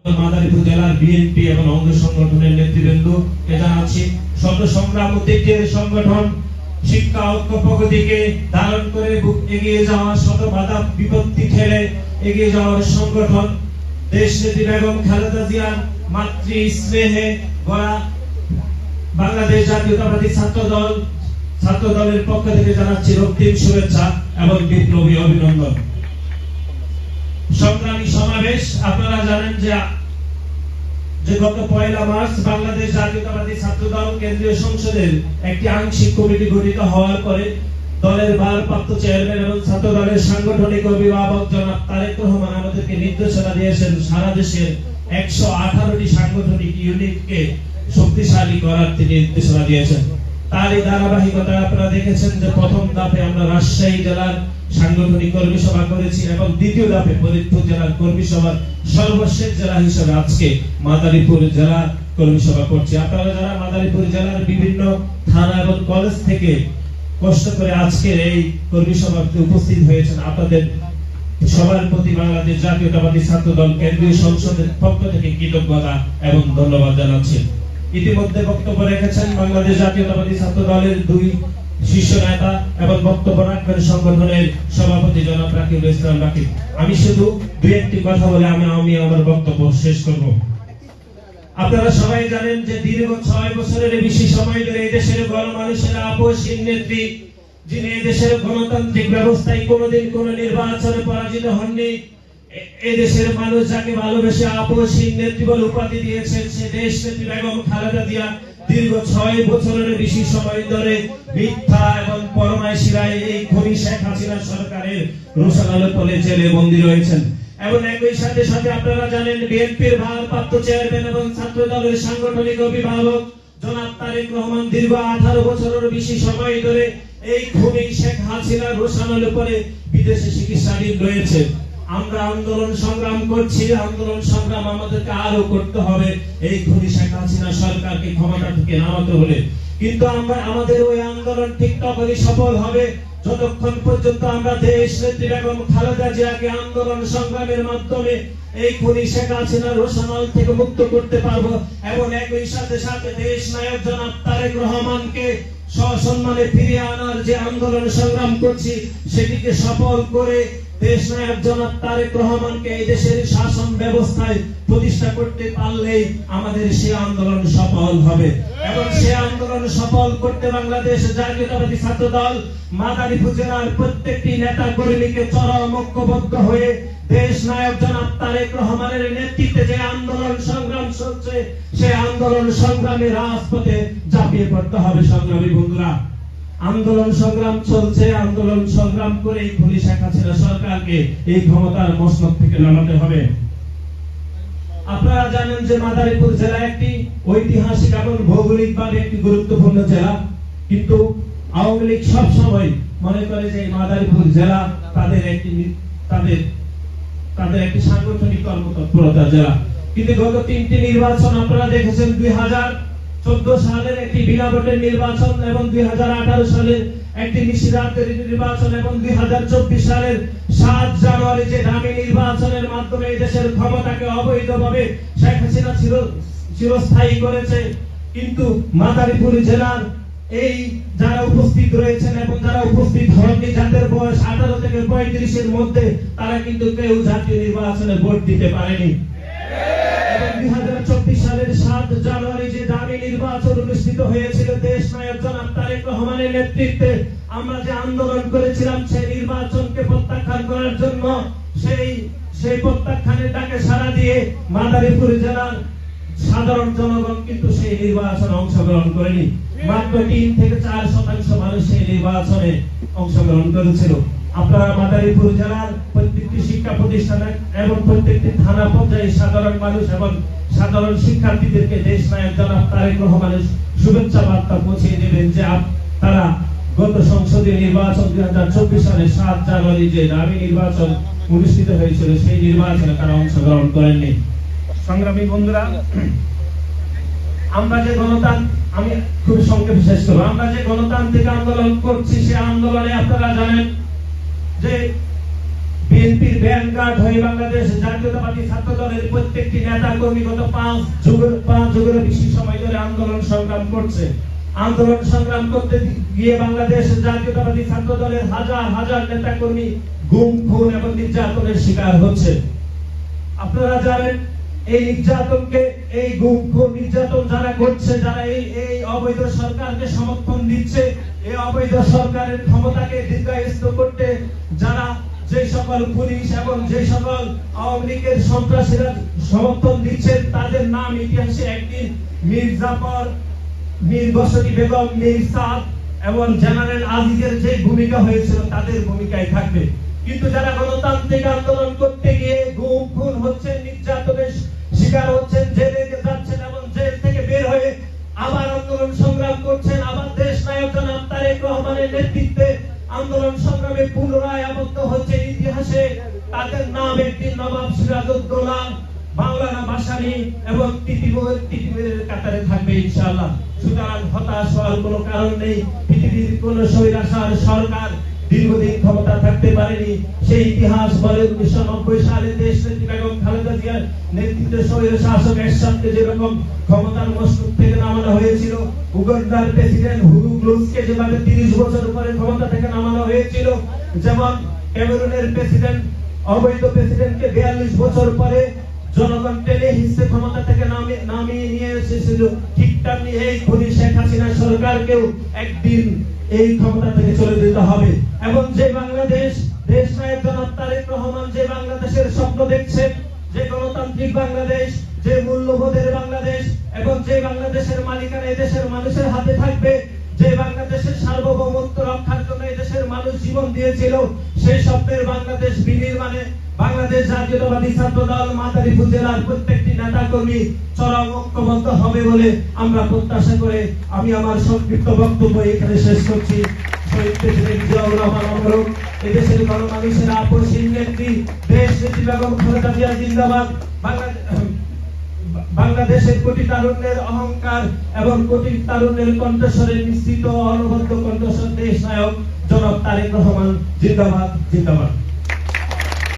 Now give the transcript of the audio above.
মাদারীপুর জেলার বিএনপি এবং অঙ্গ সংগঠনের নেতৃবৃন্দকে জানাচ্ছি শত সংগ্রাম ঐতিহ্যের সংগঠন, শিক্ষা ঐক্য প্রগতিকে ধারণ করে এগিয়ে যাওয়া, শত বাধা বিপত্তি ঠেলে এগিয়ে যাওয়ার সংগঠন, দেশনেত্রী বেগম খালেদা জিয়ার মাতৃ স্নেহে গড়া বাংলাদেশ জাতীয়তাবাদী ছাত্র দলের পক্ষ থেকে জানাচ্ছি রক্তিম শুভেচ্ছা এবং বিপ্লবী অভিনন্দন। সংগ্রামী সমাবেশ, আপনারা জানেন যে গত 1 মার্চ বাংলাদেশ জাতীয়তাবাদী ছাত্র দল কেন্দ্রীয় সংসদের একটি আংশিক কমিটি গঠিত হওয়ার পরে দলের ভারপ্রাপ্ত চেয়ারম্যান এবং ছাত্র দলের সাংগঠনিক অভিভাবক জনাব তারেক রহমান আমাদেরকে নির্দেশনা দিয়েছেন সারা দেশের 118টি সাংগঠনিক ইউনিটকে শক্তিশালী করার তিনি নির্দেশনা দিয়েছেন। তারই ধারাবাহিকতায় আপনারা দেখেছেন যে প্রথম ধাপে আমরা রাজশাহী জেলার সাংগঠনিক কর্মী সভা করেছি এবং দ্বিতীয় ধাপে ফরিদপুর জেলার কর্মী সভার সর্বশেষ জেলা হিসেবে আজকে মাদারীপুর জেলা কর্মী সভা করছি। আপনারা যারা মাদারীপুর জেলার বিভিন্ন থানা এবং কলেজ থেকে কষ্ট করে আজকের এই কর্মী সভাতে উপস্থিত হয়েছেন, আপনাদের সবার প্রতি বাংলাদেশ জাতীয়তাবাদী ছাত্র দল কেন্দ্রীয় সংসদের পক্ষ থেকে কৃতজ্ঞতা এবং ধন্যবাদ জানাচ্ছি। ইতিমধ্যে বক্তব্য রেখেছেন বাংলাদেশ জাতীয়তাবাদী ছাত্র দলের 2 শীর্ষ নেতা এবং বক্তব্য রাখবেন সংগঠনের সভাপতি জনাব রাকিবুল ইসলাম রাকিব। আমি শুধু 2-1টি কথা বলে আমি আমার বক্তব্য শেষ করব। আপনারা সবাই জানেন যে দীর্ঘ 6 বছরের বেশি সময় ধরে এই দেশের গণমানুষের আপসহীন নেত্রী, যিনি এই দেশের গণতান্ত্রিক ব্যবস্থায় কোনোদিন কোন নির্বাচনে পরাজিত হননি, এই দেশের মানুষ যাকে ভালোবেসে আপসহীন নেত্রী বলে উপাধি দিয়েছেন, সে দেশনেত্রী বেগম খালেদা জিয়া দীর্ঘ 6 বছরের বেশি সময় ধরে মিথ্যা এবং পরমাইশিরায় এই খুনি শেখ হাসিনা সরকারের রোষানলে তলে জেলে বন্দী রয়েছেন। এবং একই সাথে সাথে আপনারা জানেন বিএনপির ভারপ্রাপ্ত চেয়ারম্যান এবং ছাত্র দলের সাংগঠনিক অভিভাবক জনাব তারেক রহমান দীর্ঘ 18 বছরের বেশি সময় ধরে এই খুনি শেখ হাসিনার রোষানলে পড়ে বিদেশে চিকিৎসাধীন রয়েছে। আমরা আন্দোলন সংগ্রাম করছি, আন্দোলন সংগ্রাম আমাদেরকে আরো করতে হবে এই খুনি শেখ হাসিনা সরকারকে ক্ষমতা থেকে নামাতে হলে। কিন্তু আমাদের ওই আন্দোলন ঠিক তখনই সফল হবে যতক্ষণ পর্যন্ত আমরা দেশনেত্রী বেগম খালেদা জিয়াকে আন্দোলন সংগ্রামের মাধ্যমে এই খুনি শেখ হাসিনার রোষানল থেকে মুক্ত করতে পারবো এবং একই সাথে সাথে দেশ নায়ক জনাব তারেক রহমানকে সসম্মানে ফিরিয়ে আনার যে আন্দোলন সংগ্রাম করছি সেটিকে সফল করে দেশ নায়ক জনাব তারেক রহমানকে এই দেশের শাসন ব্যবস্থায় প্রতিষ্ঠা করতে পারলেই আমাদের সেই আন্দোলন সফল হবে। এবং সেই আন্দোলন সফল করতে বাংলাদেশ জাতীয়তাবাদী ছাত্র দল মাদারীপুর জেলার প্রত্যেকটি নেতা কর্মীকে চরম ঐক্যবদ্ধ হয়ে দেশ নায়ক জনাব তারেক রহমানের নেতৃত্বে যে আন্দোলন সংগ্রাম চলছে সেই আন্দোলন সংগ্রামে রাজপথে ঝাঁপিয়ে পড়তে হবে। সংগ্রামী বন্ধুরা, আন্দোলন সংগ্রাম চলছে, আন্দোলন সংগ্রাম করে এই খুনি শেখ হাসিনা সরকারকে এই ক্ষমতার মসনদ থেকে নামাতে হবে। আপনারা জানেন যে মাদারীপুর জেলা একটি ঐতিহাসিক এবং ভৌগোলিকভাবে একটি গুরুত্বপূর্ণ জেলা, কিন্তু আওয়ামী লীগ সব সময় মনে করে যে মাদারীপুর জেলা তাদের একটি সাংগঠনিক কর্মতৎপরতার জেলা। কিন্তু গত 3টি নির্বাচন আপনারা দেখেছেন, 2014 সালের একটি বিনা ভোটের নির্বাচন এবং 2018 সালের একটি নিষিদ্ধের নির্বাচন এবং 2024 সালের 7 জানুয়ারি যে দামি নির্বাচনের মাধ্যমে এই দেশের ক্ষমতাকে অবৈধভাবে শেখ হাসিনা চিরস্থায়ী করেছে। কিন্তু মাদারীপুর জেলার এই যারা উপস্থিত রয়েছেন এবং যারা উপস্থিত হননি, যাদের বয়স 18 থেকে 35 এর মধ্যে, তারা কিন্তু কেউ জাতীয় নির্বাচনে ভোট দিতে পারেনি। 2024 সালের 7 জানুয়ারি যে দামি নির্বাচন অনুষ্ঠিত হয়েছিল দেশ নায়ক জনাব তারেক রহমানের নেতৃত্বে, আমরা যে আন্দোলন করেছিলাম সেই নির্বাচনকে প্রত্যাখ্যান করার জন্য, সেই প্রত্যাখ্যানের ডাকে সাড়া দিয়ে মাদারীপুর জেলার সাধারণ জনগণ কিন্তু সেই নির্বাচনে অংশগ্রহণ করেনি। মাত্র 3 থেকে 4% মানুষ সেই নির্বাচনে অংশগ্রহণ করেছিল। আপনারা মাদারীপুর জেলার প্রত্যেকটি শিক্ষা প্রতিষ্ঠানে এবং প্রত্যেকটি থানা পর্যায়ে সাধারণ মানুষ এবং সাধারণ শিক্ষার্থীদেরকে দেশ নায়ক জনাব তারেক রহমানের শুভেচ্ছা বার্তা পৌঁছে দেবেন যে তারা গত সংসদীয় নির্বাচন 2024 সালের 7 জানুয়ারি যে দামি নির্বাচন অনুষ্ঠিত হয়েছিল সেই নির্বাচনে তারা অংশগ্রহণ করেননি। সংগ্রামী বন্ধুরা, আমরা যে আমি খুব সংক্ষেপে শেষ করব, আমরা যে গণতান্ত্রিক আন্দোলন করছি সেই আন্দোলনে আপনারা জানেন যে বিএনপির ভ্যানগার্ড হয়ে বাংলাদেশ জাতীয়তাবাদী ছাত্র দলের প্রত্যেকটি নেতা কর্মী গত 5 যুগের বেশি সময় ধরে আন্দোলন সংগ্রাম করছে। আন্দোলন সংগ্রাম করতে গিয়ে বাংলাদেশ জাতীয়তাবাদী ছাত্র দলের হাজার হাজার নেতা কর্মী গুম, খুন এবং নির্যাতনের শিকার হচ্ছে। আপনারা জানেন এই নির্যাতনকে, এই গুম, খুন, নির্যাতন যারা করছে, যারা এই অবৈধ সরকারকে সমর্থন দিচ্ছে, এই অবৈধ সরকারের ক্ষমতাকে দীর্ঘায়িত করতে যারা যে সকল পুলিশ এবং যে সকল আওয়ামী লীগের সন্ত্রাসীরা সমর্থন দিচ্ছেন, তাদের নাম ইতিহাসে একদিন মীর জাফর, মীর বসতি বেগম, মীর সাদ এবং জেনারেল আজিজের যে ভূমিকা হয়েছিল তাদের ভূমিকায় থাকবে। কিন্তু যারা গণতান্ত্রিক আন্দোলন করতে গিয়ে গুম, খুন হচ্ছেন, নির্যাতনের শিকার হচ্ছেন, জেলে যাচ্ছেন এবং জেল থেকে বের হয়ে আবার আন্দোলন সংগ্রাম করছেন, আবার দেশ নায়ক জনাব তারেক রহমানের নেতৃত্বে আন্দোলন সংগ্রামে পুনরায় আবদ্ধ হচ্ছে ইতিহাসে, তাদের নাম একদিন নবাব সিরাজউদ্দৌলা, মাওলানা ভাসানী এবং তিতুমিরের কাতারে থাকবে ইনশাআল্লাহ। সুতরাং হতাশ হওয়ার কোনো কারণ নেই। পৃথিবীর কোন স্বৈরাচার সরকার দীর্ঘদিন ক্ষমতা থাকতে পারেনি। সেই ইতিহাস বলে 1990 সালে দেশ নেত্রী বেগম খালেদা জিয়ার নেতৃত্বে স্বৈর শাসক এরশাদকে যেরকম ক্ষমতার মস্তক থেকে নামানো হয়েছিল, উগান্ডার প্রেসিডেন্ট হুগো ক্লোজকে যেভাবে 30 বছর পরে ক্ষমতা থেকে নামানো হয়েছিল, যেমন ক্যামেরুনের প্রেসিডেন্ট, অবৈধ প্রেসিডেন্টকে 42 বছর পরে জনগণ টেনে হিসেবে ক্ষমতা থেকে নামিয়ে নিয়ে এসেছিল, ঠিক তেমনি এই খুনি শেখ হাসিনা সরকারকেও একদিন এই ক্ষমতা থেকে চলে যেতে হবে। এবং যে বাংলাদেশ দেশ নায়ক জনাব তারেক রহমান যে বাংলাদেশের স্বপ্ন দেখছেন, যে গণতান্ত্রিক বাংলাদেশ, যে মূল্যবোধের বাংলাদেশ এবং যে বাংলাদেশের মালিকানা এদেশের মানুষের হাতে থাকবে, যে বাংলাদেশের সার্বভৌমত্ব রক্ষার জন্য এদেশের মানুষ জীবন দিয়েছিল, সেই স্বপ্নের বাংলাদেশ বিনির্মাণে বাংলাদেশ জাতীয়তাবাদী ছাত্র দল মাদারীপুর জেলার প্রত্যেকটি নেতা কর্মী চরম ঐক্যবদ্ধ হবে বলে আমরা প্রত্যাশা করে আমি আমার সংক্ষিপ্ত বক্তব্য এখানে শেষ করছি। শহীদ প্রেসিডেন্ট জিয়াউর রহমান অমর, এদেশের গণমানুষের আপসহীন নেত্রী দেশ নেত্রী বেগম খালেদা জিয়া জিন্দাবাদ। বাংলাদেশের কোটি তারুণ্যের অহংকার এবং কোটি তারুণ্যের কণ্ঠস্বরে মিশ্রিত অনবদ্য কণ্ঠস্বর দেশ নায়ক জনাব তারেক রহমান জিন্দাবাদ, জিন্দাবাদ।